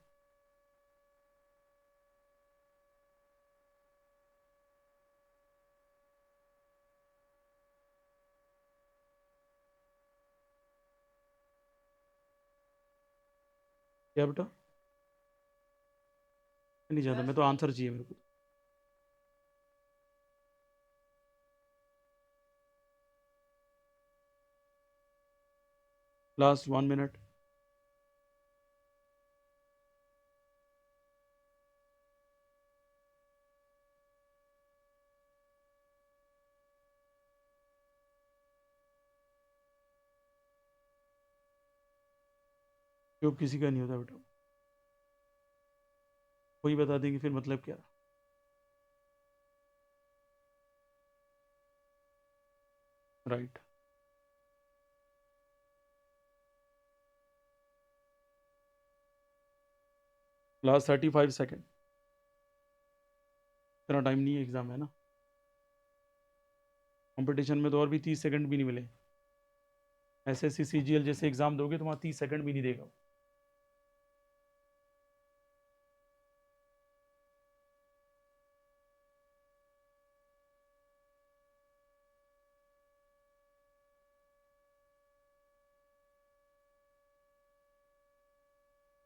क्या बेटा? नहीं जानता, मैं तो आंसर चाहिए मेरे को। Last 1 minute. क्यों किसी का नहीं होता बेटा? कोई बता देंगे फिर मतलब क्या? राइट। Last 35 second. इतना टाइम नहीं है, एग्जाम है ना। कंपटीशन में तो और भी 30 सेकंड भी नहीं मिले। SSC CGL जैसे एग्जाम दोगे तो वहाँ 30 सेकंड भी नहीं देगा।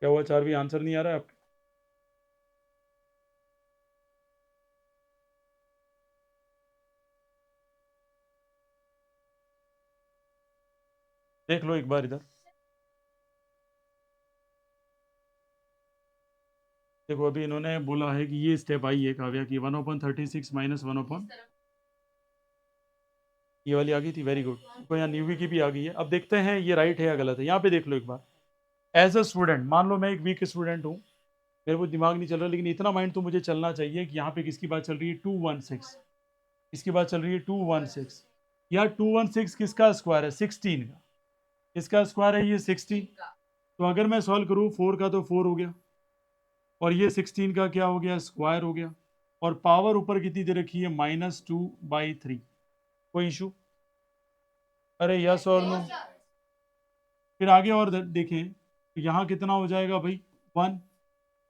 क्या हुआ, 4 भी आंसर नहीं आ रहा है आपका? देख लो एक बार इधर। देखो अभी इन्होंने बोला है कि ये स्टेप आई है काव्या की, 1/36 -1। ये वाली आ गई थी, वेरी गुड। तो यहाँ न्यूवी की भी आ गई है। अब देखते हैं ये राइट है या गलत है, यहाँ पे देख लो एक बार। एज अ स्टूडेंट, मान लो मैं एक वीक स्टूडेंट हूँ, मेरे को दिमाग नहीं चल रहा, लेकिन इतना माइंड तो मुझे चलना चाहिए कि यहाँ पे किसकी बात चल रही है, 216, किसकी बात चल रही है, 216। या 216 किसका स्क्वायर है, 16 का। किसका स्क्वायर है ये, 16। तो अगर मैं सॉल्व करूँ 4 का तो 4 हो गया, और ये 16 का क्या हो गया, स्क्वायर हो गया। और पावर ऊपर कितनी दे रखी है, -2/3। कोई इशू? अरे यस और नो? फिर आगे और देखें तो यहाँ कितना हो जाएगा भाई, 1,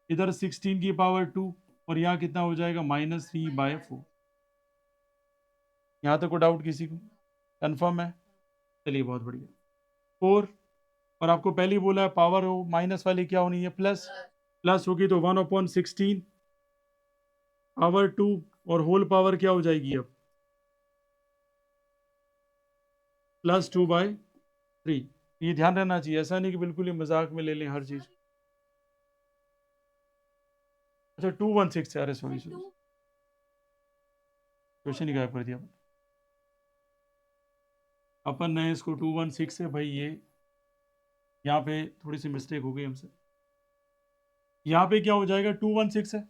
इधर 16 की पावर 2, और यहाँ कितना हो जाएगा, -3/4। यहाँ तक कोई डाउट किसी को, कंफर्म है? चलिए बहुत बढ़िया। 4, और आपको पहले ही बोला है पावर हो माइनस वाली क्या होनी है, प्लस। प्लस होगी तो 1/16 पावर 2, और होल पावर क्या हो जाएगी अब, +2/3। ये ध्यान रहना चाहिए, ऐसा नहीं कि बिल्कुल ही मजाक में ले लें हर चीज। अच्छा 216 है, अरे सॉरी सॉरी, क्वेश्चन ही गायब कर दिया अपन ने इसको। 216 है भाई, ये यहाँ पे थोड़ी सी मिस्टेक हो गई हमसे। यहाँ पे क्या हो जाएगा, 216 है।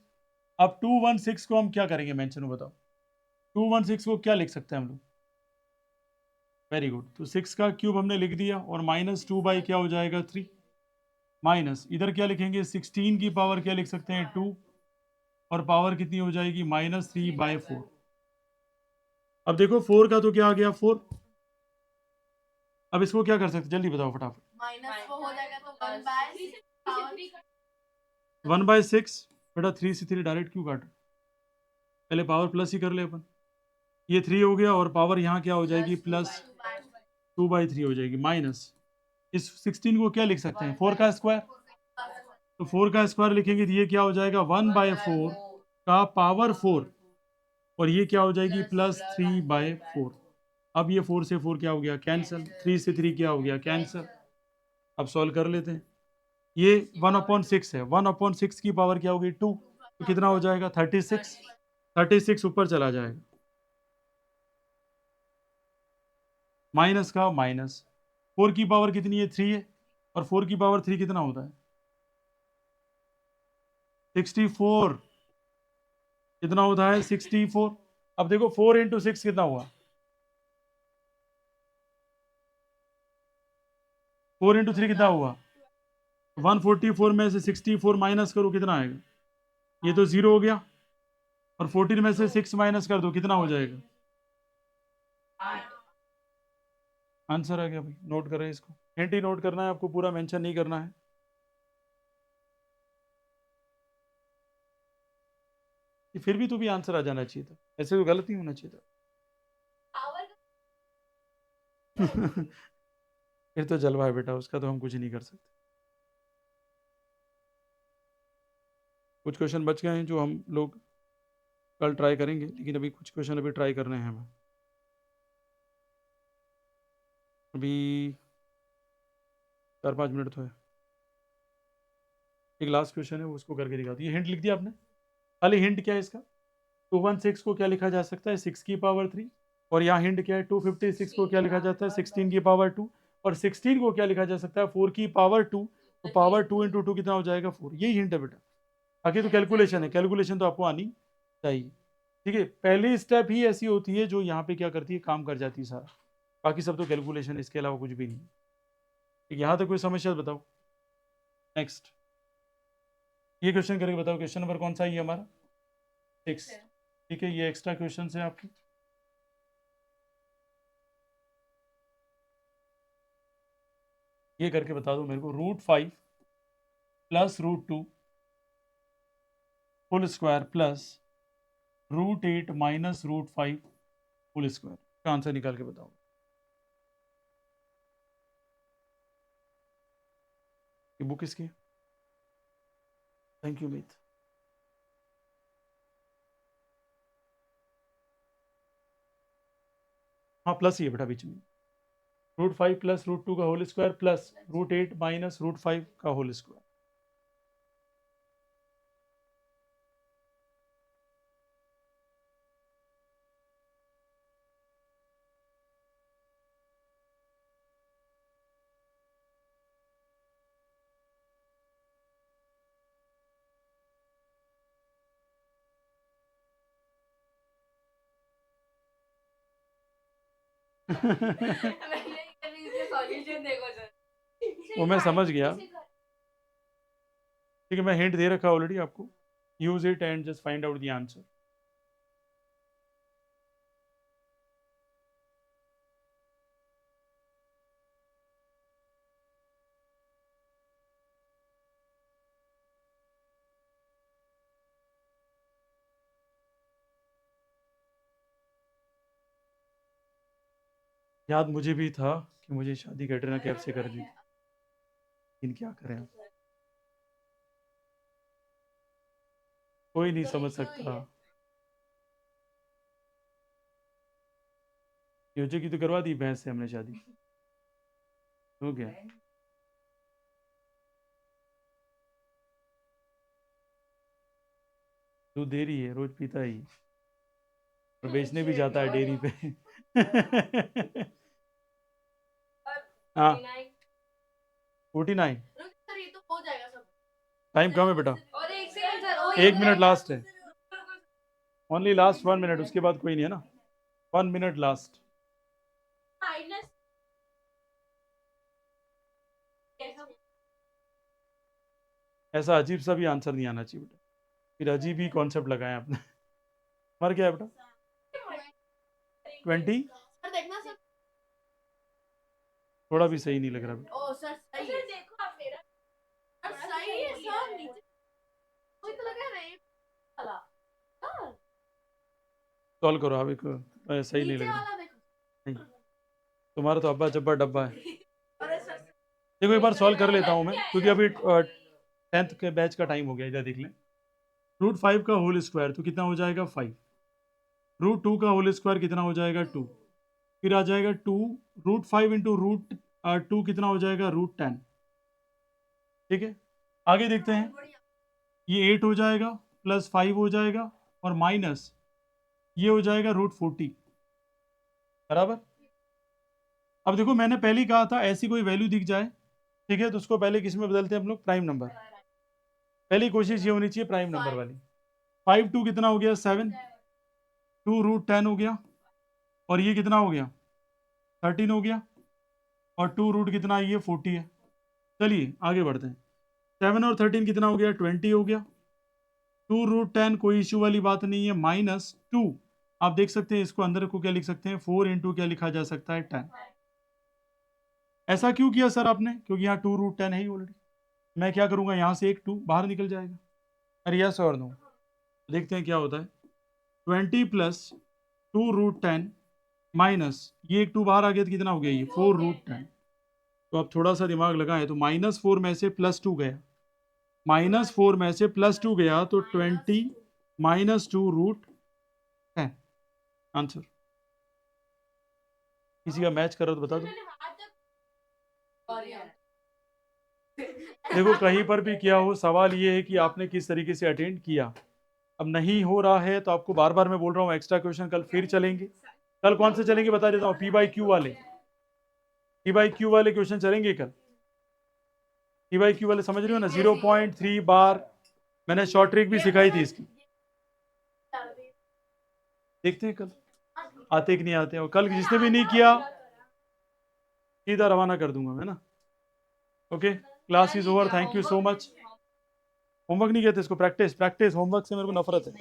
अब 216 को हम क्या करेंगे मेंशन, बताओ 216 को क्या लिख सकते हैं हम लोग। वेरी गुड, तो 6 का क्यूब हमने लिख दिया, और -2 क्या हो जाएगा, 3। माइनस इधर क्या लिखेंगे, 16 की पावर क्या लिख सकते हैं, 2, और पावर कितनी हो जाएगी, -3/4। अब देखो 4 का तो क्या आ गया, 4। अब इसको क्या कर सकते, जल्दी बताओ फटाफट। माइनस वो हो जाएगा तो 1/6 1/6, बेटा 3 से 3 डायरेक्ट क्यों काट, पहले पावर प्लस ही कर ले अपन। ये 3 हो गया, और पावर यहाँ क्या हो जाएगी, +2/3 हो जाएगी, माइनस इस 16 को क्या लिख सकते हैं, 4 का स्क्वायर। तो 4 का स्क्वायर लिखेंगे तो ये क्या हो जाएगा, 1/4 का पावर 4, और ये क्या हो जाएगी, +3/4। अब ये 4 से 4 क्या हो गया, कैंसिल। 3 से 3 क्या हो गया, कैंसिल। अब सॉल्व कर लेते हैं। ये 1/6 है, 1/6 की पावर क्या होगी, 2, तो कितना हो जाएगा, 36। 36 ऊपर चला जाएगा, माइनस का माइनस। 4 की पावर कितनी है, 3 है, और 4 की पावर 3 कितना होता है, 64। कितना होता है, 64। अब देखो 4 × 6 कितना हुआ, 4 × 3 कितना हुआ, 144 में से 64 माइनस करो, कितना आएगा, ये तो 0 हो गया। और 14 में से 6 माइनस कर दो, कितना हो जाएगा, आंसर आ गया भाई। नोट कर रहे हैं इसको, हिंट ही नोट करना है आपको, पूरा मेंशन नहीं करना है। ये फिर भी तो भी आंसर आ जाना चाहिए था, ऐसे तो गलत नहीं होना चाहिए था। फिर तो जलवा है बेटा, उसका तो हम कुछ नहीं कर सकते। कुछ क्वेश्चन बच गए हैं जो हम लोग कल ट्राई करेंगे, लेकिन अभी कुछ क्वेश्चन अभी ट्राई करने हैं हमें। अभी 4-5 मिनट तो है। एक लास्ट क्वेश्चन है, वो उसको करके दिखा दिए। हिंट लिख दिया आपने, खाली हिंट क्या है इसका, 216 को क्या लिखा जा सकता है, 6 की पावर 3। और यहाँ हिंट क्या है, 256 को क्या लिखा जाता है, 16 की पावर 2। और 16 को क्या लिखा जा सकता है, 4 की पावर 2। तो पावर 2 × 2 कितना हो जाएगा, 4। यही हिंट है बेटा। बाकी तो कैलकुलेशन है, कैलकुलेशन तो आपको आनी चाहिए। ठीक है, पहली स्टेप ही ऐसी होती है जो यहाँ पे क्या करती है, काम कर जाती है सारा। बाकी सब तो कैलकुलेशन, इसके अलावा कुछ भी नहीं। ठीक, यहाँ तक कोई समस्या बताओ। नेक्स्ट ये क्वेश्चन करके बताओ, क्वेश्चन नंबर कौन सा है ये हमारा, 6। ठीक है, ये एक्स्ट्रा क्वेश्चन है आपके। ये करके बता दो मेरे को, √5 + √2 whole square plus √8 - √5 whole square का आंसर निकाल के बताओ। ये बुक किसकी है? Thank you Meet. हाँ प्लस ही है बेटा बीच में, √5 + √2 का होल स्क्वायर प्लस √8 - √5 का होल स्क्वायर। मैंने कभी इसका सॉल्यूशन देखो सर। वो मैं समझ गया। ठीक है, मैं हिंट दे रखा ऑलरेडी आपको, use it and just find out the answer. याद मुझे भी था कि मुझे शादी कैटरीना कैफ से करनी थी, लेकिन क्या करें अब? कोई नहीं समझ सकता। योजे की तो करवा दी भैंस से हमने शादी, हो गया। दूध दे रही है, रोज पीता ही, और बेचने भी जाता है डेयरी पे। हाँ 49। सर ये तो हो जाएगा सब। टाइम कम है बेटा, और एक सेकंड सर, और 1 मिनट लास्ट है, ओनली लास्ट 1 मिनट, उसके बाद कोई नहीं है ना, 1 मिनट लास्ट। माइनस ऐसा अजीब सा भी आंसर नहीं आना चाहिए बेटा, फिर अजीब ही कॉन्सेप्ट लगाया आपने। मर गया बेटा 20, सर देखना सर। थोड़ा भी सही नहीं लग रहा बेटा। ओ सर सही है, देखो आप मेरा सर सही है सर, नीचे कोई तो लगा नहीं वाला सर, सॉल्व करो आप, एक सही नहीं नीचे लग रहा। वाला देखो। नहीं, तुम्हारा तो अब्बा जब्बा डब्बा है। अरे सर देखो एक बार सॉल्व कर लेता हूँ मैं, क्योंकि अभी 10th के बैच का टाइम हो गया। इधर देख लें, √5 का होल स्क्वायर तो कितना हो जाएगा 5, √2 का होल स्क्वायर कितना हो जाएगा 2, फिर आ जाएगा 2, √5 इंटू √2 कितना हो जाएगा √10। ठीक है, आगे देखते हैं, ये 8 हो जाएगा, प्लस 5 हो जाएगा, और माइनस ये हो जाएगा √40 बराबर। अब देखो मैंने पहले ही कहा था ऐसी कोई वैल्यू दिख जाए, ठीक है, तो उसको पहले किस में बदलते हैं हम लोग, प्राइम नंबर। पहली कोशिश ये होनी चाहिए प्राइम नंबर वाली। 5 2 कितना हो गया 7, 2 √10 हो गया, और ये कितना हो गया 13 हो गया, और 2 रूट कितना है, ये 40 है। चलिए आगे बढ़ते हैं, 7 और 13 कितना हो गया 20 हो गया, 2 √10 कोई इश्यू वाली बात नहीं है, -2 आप देख सकते हैं, इसको अंदर को क्या लिख सकते हैं, 4 इंटू क्या लिखा जा सकता है 10। ऐसा क्यों किया सर आपने, क्योंकि यहाँ 2 √10 है ही ऑलरेडी। मैं क्या करूंगा, यहाँ से एक 2 बाहर निकल जाएगा। अरे यस और नो, देखते हैं क्या होता है। 20 प्लस 2 √10 माइनस ये एक 2 बाहर आ गया तो कितना हो गया, ये 4 √10। तो आप थोड़ा सा दिमाग लगाएं, तो -4 में से +2 गया, -4 में से +2 गया, तो 20 -2 √10 आंसर। किसी का मैच करो तो बता दो। देखो कहीं पर भी किया हो, सवाल ये है कि आपने किस तरीके से अटेंड किया। अब नहीं हो रहा है तो आपको बार बार मैं बोल रहा हूँ, एक्स्ट्रा क्वेश्चन कल फिर चलेंगे। कल कौन से चलेंगे बता देता हूँ, P/Q वाले, P/Q वाले क्वेश्चन चलेंगे कल। P/Q वाले समझ रहे हो ना, 0.3 बार, मैंने शॉर्ट ट्रिक भी सिखाई थी इसकी। देखते हैं कल आते कि नहीं आते, और कल जिसने भी नहीं किया सीधा रवाना कर दूंगा मैं ना। Okay, class is over, thank you so much. Homework नहीं कहते इसको, प्रैक्टिस, प्रैक्टिस, होमवर्क से मेरे को नफरत है।